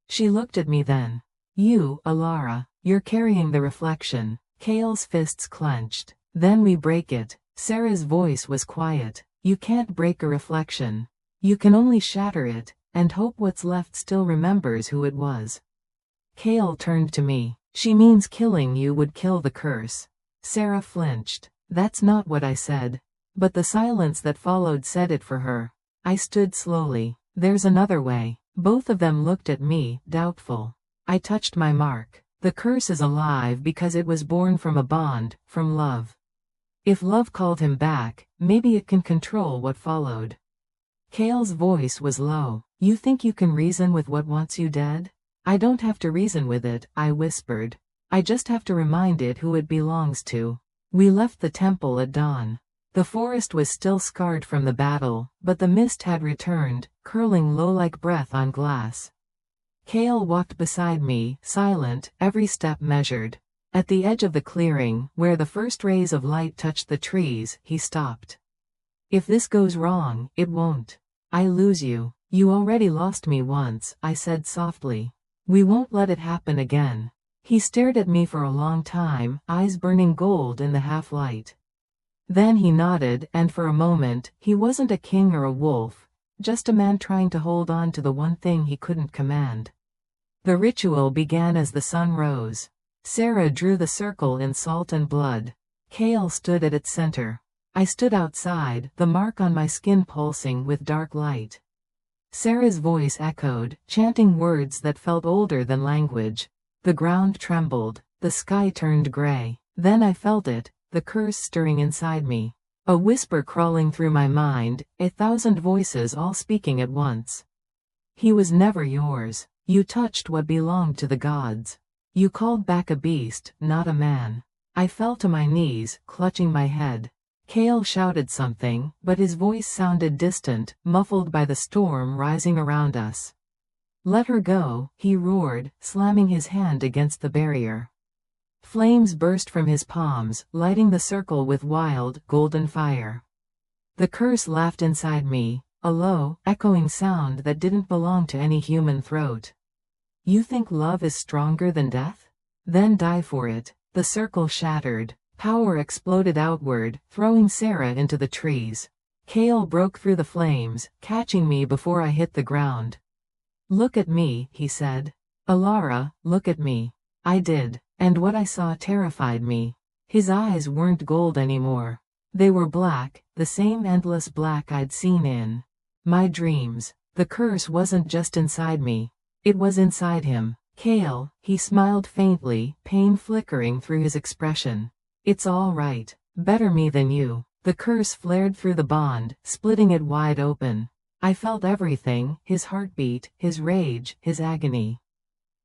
Speaker 1: She looked at me then. You, Alara, you're carrying the reflection. Kale's fists clenched. Then we break it. Sarah's voice was quiet. You can't break a reflection. You can only shatter it, and hope what's left still remembers who it was. Kale turned to me. She means killing you would kill the curse. Sarah flinched. That's not what I said. But the silence that followed said it for her. I stood slowly. There's another way. Both of them looked at me, doubtful. I touched my mark. The curse is alive because it was born from a bond, from love. If love called him back, maybe it can control what followed. Kale's voice was low. You think you can reason with what wants you dead? I don't have to reason with it, I whispered. I just have to remind it who it belongs to. We left the temple at dawn. The forest was still scarred from the battle, but the mist had returned, curling low like breath on glass. Kale walked beside me, silent, every step measured. At the edge of the clearing, where the first rays of light touched the trees, he stopped. "If this goes wrong, it won't. I lose you. You already lost me once," I said softly. "We won't let it happen again." He stared at me for a long time, eyes burning gold in the half-light. Then he nodded, and for a moment, he wasn't a king or a wolf, just a man trying to hold on to the one thing he couldn't command. The ritual began as the sun rose. Sarah drew the circle in salt and blood. Kale stood at its center. I stood outside, the mark on my skin pulsing with dark light. Sarah's voice echoed, chanting words that felt older than language. The ground trembled. The sky turned gray. Then I felt it, the curse stirring inside me. A whisper crawling through my mind, 1,000 voices all speaking at once. "He was never yours. You touched what belonged to the gods. You called back a beast, not a man." I fell to my knees, clutching my head. Kale shouted something, but his voice sounded distant, muffled by the storm rising around us. "Let her go," he roared, slamming his hand against the barrier. Flames burst from his palms, lighting the circle with wild, golden fire. The curse laughed inside me, a low, echoing sound that didn't belong to any human throat. "You think love is stronger than death? Then die for it." The circle shattered. Power exploded outward, throwing Sarah into the trees. Kale broke through the flames, catching me before I hit the ground. "Look at me," he said. "Alara, look at me." I did, and what I saw terrified me. His eyes weren't gold anymore. They were black, the same endless black I'd seen in my dreams. The curse wasn't just inside me. It was inside him. "Kale," he smiled faintly, pain flickering through his expression. "It's all right. Better me than you." The curse flared through the bond, splitting it wide open. I felt everything, his heartbeat, his rage, his agony.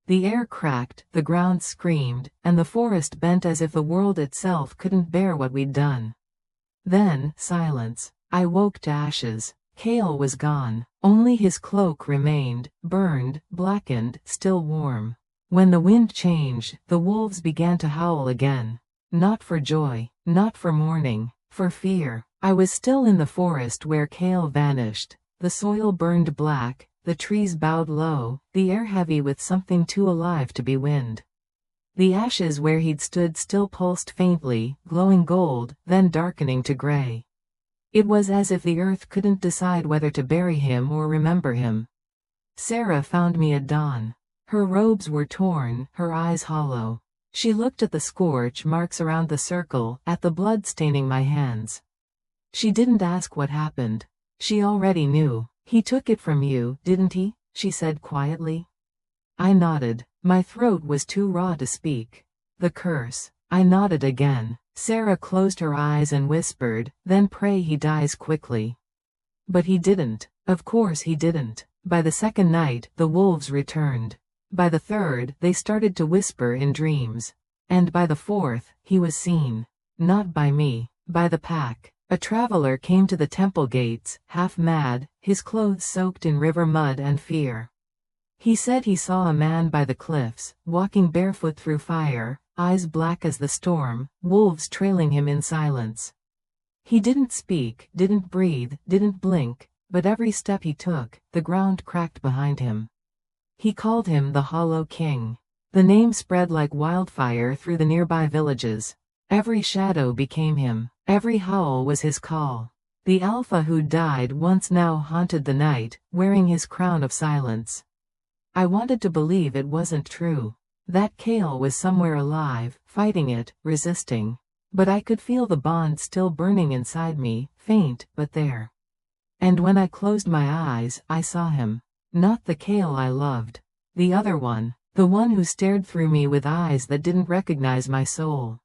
Speaker 1: The air cracked, the ground screamed, and the forest bent as if the world itself couldn't bear what we'd done. Then, silence. I woke to ashes. Kale was gone. Only his cloak remained, burned, blackened, still warm. When the wind changed, the wolves began to howl again. Not for joy, not for mourning, for fear. I was still in the forest where Kale vanished. The soil burned black, the trees bowed low, the air heavy with something too alive to be wind. The ashes where he'd stood still pulsed faintly, glowing gold, then darkening to gray. It was as if the earth couldn't decide whether to bury him or remember him. Sarah found me at dawn. Her robes were torn, her eyes hollow. She looked at the scorch marks around the circle, at the blood staining my hands. She didn't ask what happened. She already knew. "He took it from you, didn't he?" she said quietly. I nodded. My throat was too raw to speak. "The curse." I nodded again. Sarah closed her eyes and whispered, "Then pray he dies quickly." But he didn't. Of course he didn't. By the second night, the wolves returned. By the third, they started to whisper in dreams. And by the fourth, he was seen. Not by me, by the pack. A traveler came to the temple gates, half mad, his clothes soaked in river mud and fear. He said he saw a man by the cliffs, walking barefoot through fire, eyes black as the storm, wolves trailing him in silence. He didn't speak, didn't breathe, didn't blink, but every step he took, the ground cracked behind him. He called him the Hollow King. The name spread like wildfire through the nearby villages. Every shadow became him. Every howl was his call. The Alpha who died once now haunted the night, wearing his crown of silence. I wanted to believe it wasn't true. That Kale was somewhere alive, fighting it, resisting. But I could feel the bond still burning inside me, faint, but there. And when I closed my eyes, I saw him. Not the Kale I loved. The other one. The one who stared through me with eyes that didn't recognize my soul.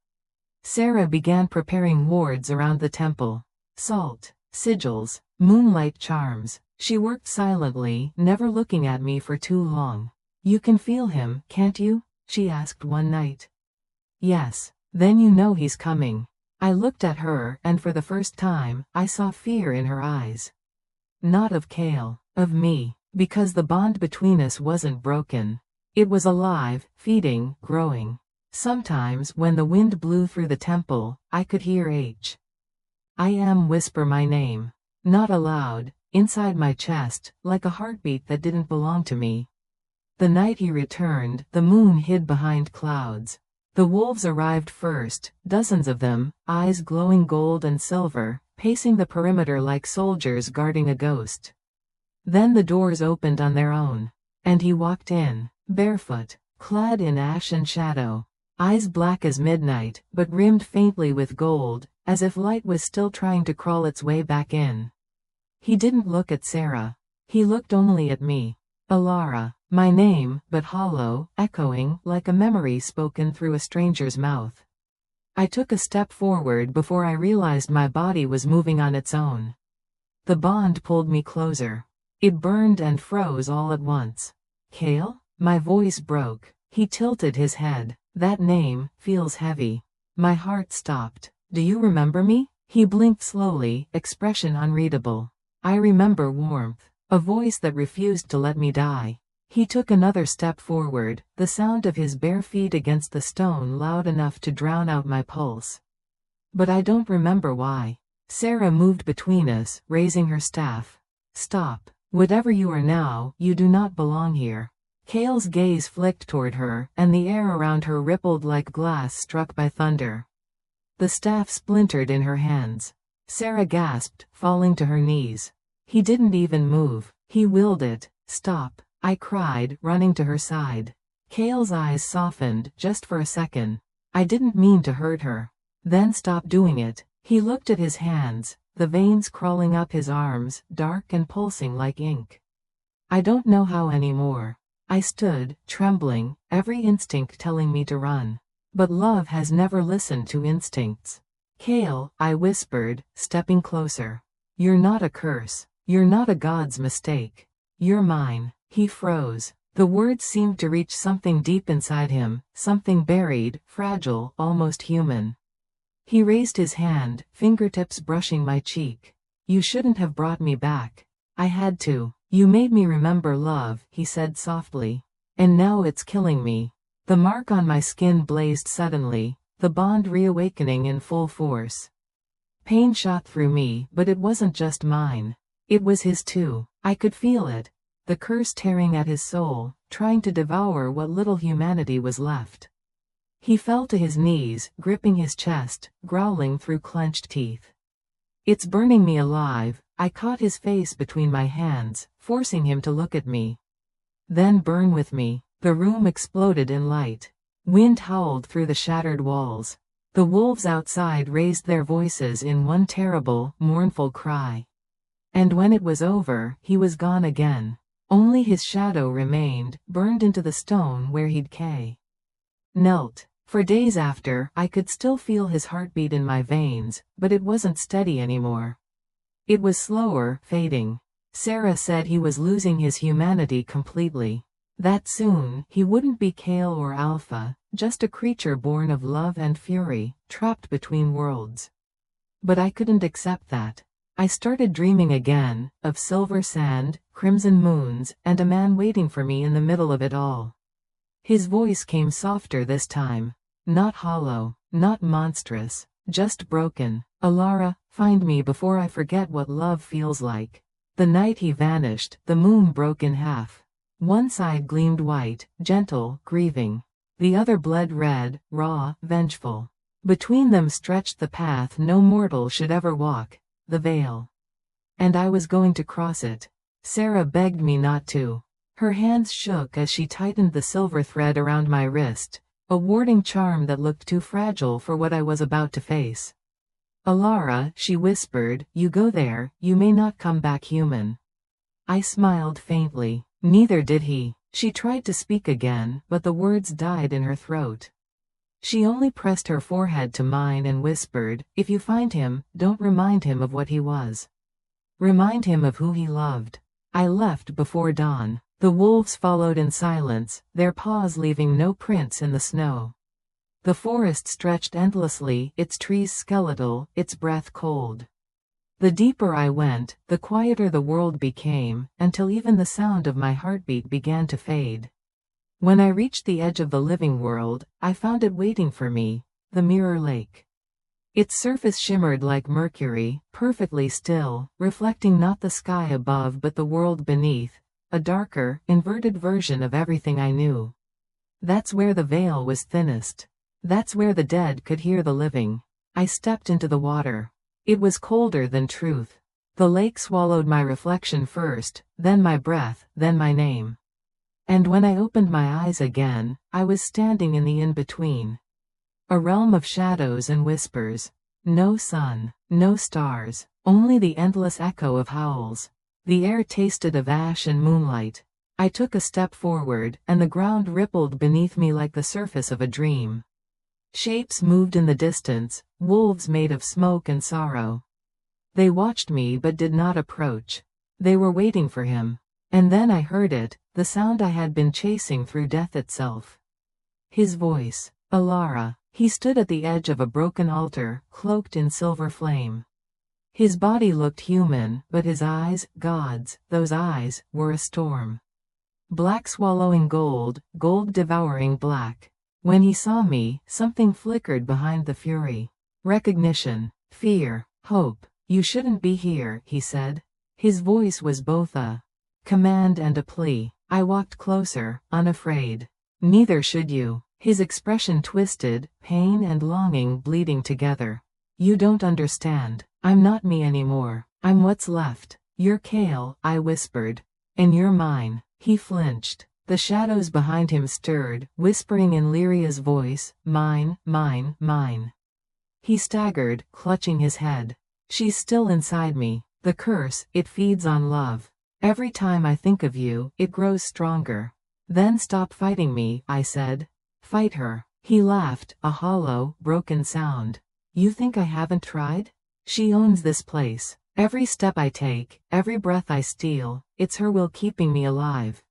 Speaker 1: Sarah began preparing wards around the temple. Salt, sigils, moonlight charms. She worked silently, never looking at me for too long. "You can feel him, can't you?" she asked one night. "Yes." "Then you know he's coming." I looked at her, and for the first time, I saw fear in her eyes. Not of Kale, of me, because the bond between us wasn't broken. It was alive, feeding, growing. Sometimes, when the wind blew through the temple, I could hear I am whisper my name. Not aloud, inside my chest, like a heartbeat that didn't belong to me. The night he returned, the moon hid behind clouds. The wolves arrived first, dozens of them, eyes glowing gold and silver, pacing the perimeter like soldiers guarding a ghost. Then the doors opened on their own. And he walked in, barefoot, clad in ash and shadow. Eyes black as midnight, but rimmed faintly with gold, as if light was still trying to crawl its way back in. He didn't look at Sarah. He looked only at me. Alara, my name, but hollow, echoing, like a memory spoken through a stranger's mouth. I took a step forward before I realized my body was moving on its own. The bond pulled me closer. It burned and froze all at once. Kale? My voice broke. He tilted his head. That name feels heavy. My heart stopped. Do you remember me? He blinked slowly, expression unreadable. I remember warmth. A voice that refused to let me die. He took another step forward, the sound of his bare feet against the stone loud enough to drown out my pulse. But I don't remember why. Sarah moved between us, raising her staff. Stop. Whatever you are now, you do not belong here. Kale's gaze flicked toward her, and the air around her rippled like glass struck by thunder. The staff splintered in her hands. Sarah gasped, falling to her knees. He didn't even move. He willed it. Stop, I cried, running to her side. Kale's eyes softened, just for a second. I didn't mean to hurt her. Then stop doing it. He looked at his hands, the veins crawling up his arms, dark and pulsing like ink. I don't know how anymore. I stood, trembling, every instinct telling me to run. But love has never listened to instincts. Kale, I whispered, stepping closer. You're not a curse. You're not a god's mistake. You're mine. He froze. The words seemed to reach something deep inside him, something buried, fragile, almost human. He raised his hand, fingertips brushing my cheek. You shouldn't have brought me back. I had to. You made me remember love, he said softly. And now it's killing me. The mark on my skin blazed suddenly, the bond reawakening in full force. Pain shot through me, but it wasn't just mine. It was his too. I could feel it. The curse tearing at his soul, trying to devour what little humanity was left. He fell to his knees, gripping his chest, growling through clenched teeth. It's burning me alive. I caught his face between my hands, forcing him to look at me. Then burn with me. The room exploded in light. Wind howled through the shattered walls. The wolves outside raised their voices in one terrible, mournful cry. And when it was over, he was gone again. Only his shadow remained, burned into the stone where he'd knelt. For days after, I could still feel his heartbeat in my veins, but it wasn't steady anymore. It was slower, fading. Sarah said he was losing his humanity completely. That soon, he wouldn't be Kale or Alpha, just a creature born of love and fury, trapped between worlds. But I couldn't accept that. I started dreaming again, of silver sand, crimson moons, and a man waiting for me in the middle of it all. His voice came softer this time. Not hollow, not monstrous, just broken. Alara, find me before I forget what love feels like. The night he vanished, the moon broke in half. One side gleamed white, gentle, grieving. The other bled red, raw, vengeful. Between them stretched the path no mortal should ever walk, the veil. And I was going to cross it. Sarah begged me not to. Her hands shook as she tightened the silver thread around my wrist, a warding charm that looked too fragile for what I was about to face. Alara, she whispered, you go there, you may not come back human. I smiled faintly. Neither did he. She tried to speak again, but the words died in her throat. She only pressed her forehead to mine and whispered, if you find him, don't remind him of what he was. Remind him of who he loved. I left before dawn. The wolves followed in silence, their paws leaving no prints in the snow. The forest stretched endlessly, its trees skeletal, its breath cold. The deeper I went, the quieter the world became, until even the sound of my heartbeat began to fade. When I reached the edge of the living world, I found it waiting for me, the mirror lake. Its surface shimmered like mercury, perfectly still, reflecting not the sky above but the world beneath, a darker, inverted version of everything I knew. That's where the veil was thinnest. That's where the dead could hear the living. I stepped into the water. It was colder than truth. The lake swallowed my reflection first, then my breath, then my name. And when I opened my eyes again, I was standing in the in-between. A realm of shadows and whispers. No sun, no stars, only the endless echo of howls. The air tasted of ash and moonlight. I took a step forward, and the ground rippled beneath me like the surface of a dream. Shapes moved in the distance, wolves made of smoke and sorrow. They watched me but did not approach. They were waiting for him. And then I heard it, the sound I had been chasing through death itself. His voice. Alara. He stood at the edge of a broken altar, cloaked in silver flame. His body looked human, but his eyes, gods, those eyes, were a storm. Black swallowing gold, gold devouring black. When he saw me, something flickered behind the fury. Recognition, fear, hope. You shouldn't be here, he said. His voice was both a command and a plea. I walked closer, unafraid. Neither should you. His expression twisted, pain and longing bleeding together. You don't understand. I'm not me anymore. I'm what's left. You're Kale, I whispered. And you're mine. He flinched. The shadows behind him stirred, whispering in Lyria's voice, mine, mine, mine. He staggered, clutching his head. She's still inside me. The curse, it feeds on love. Every time I think of you, it grows stronger. Then stop fighting me, I said. Fight her. He laughed, a hollow, broken sound. You think I haven't tried? She owns this place. Every step I take, every breath I steal, it's her will keeping me alive.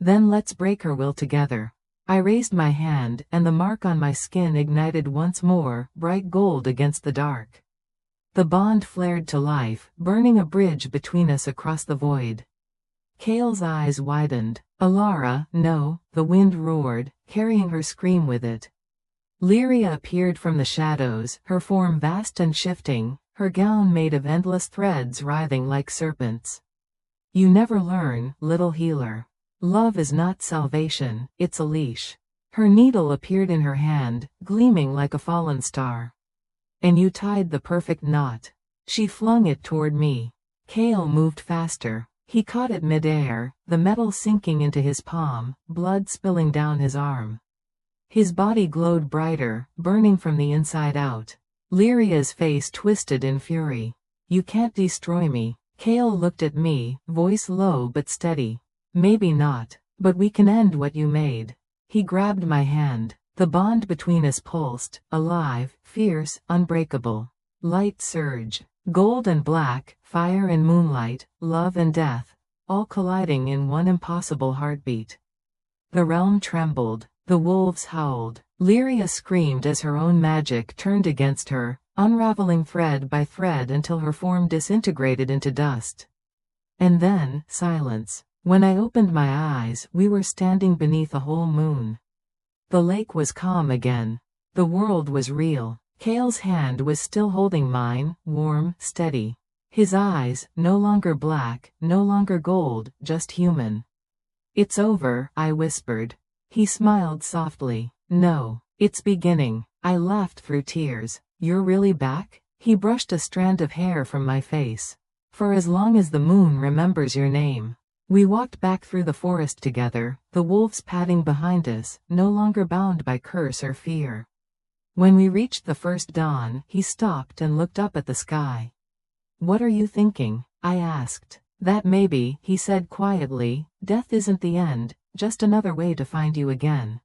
Speaker 1: Then let's break her will together. I raised my hand, and the mark on my skin ignited once more, bright gold against the dark. The bond flared to life, burning a bridge between us across the void. Kale's eyes widened. Alara, no, the wind roared, carrying her scream with it. Lyria appeared from the shadows, her form vast and shifting, her gown made of endless threads writhing like serpents. You never learn, little healer. Love is not salvation, it's a leash. Her needle appeared in her hand, gleaming like a fallen star. And you tied the perfect knot. She flung it toward me. Kale moved faster. He caught it mid-air, the metal sinking into his palm, blood spilling down his arm. His body glowed brighter, burning from the inside out. Lyria's face twisted in fury. You can't destroy me. Kale looked at me, voice low but steady. Maybe not, but we can end what you made. He grabbed my hand. The bond between us pulsed, alive, fierce, unbreakable. Light surge. Gold and black, fire and moonlight, love and death, all colliding in one impossible heartbeat. The realm trembled. The wolves howled. Lyria screamed as her own magic turned against her, unraveling thread by thread until her form disintegrated into dust. And then, silence. When I opened my eyes, we were standing beneath a whole moon. The lake was calm again. The world was real. Kale's hand was still holding mine, warm, steady. His eyes, no longer black, no longer gold, just human. It's over, I whispered. He smiled softly. No, it's beginning. I laughed through tears. You're really back? He brushed a strand of hair from my face. For as long as the moon remembers your name. We walked back through the forest together, the wolves padding behind us, no longer bound by curse or fear. When we reached the first dawn, he stopped and looked up at the sky. What are you thinking? I asked. That maybe, he said quietly, death isn't the end, just another way to find you again.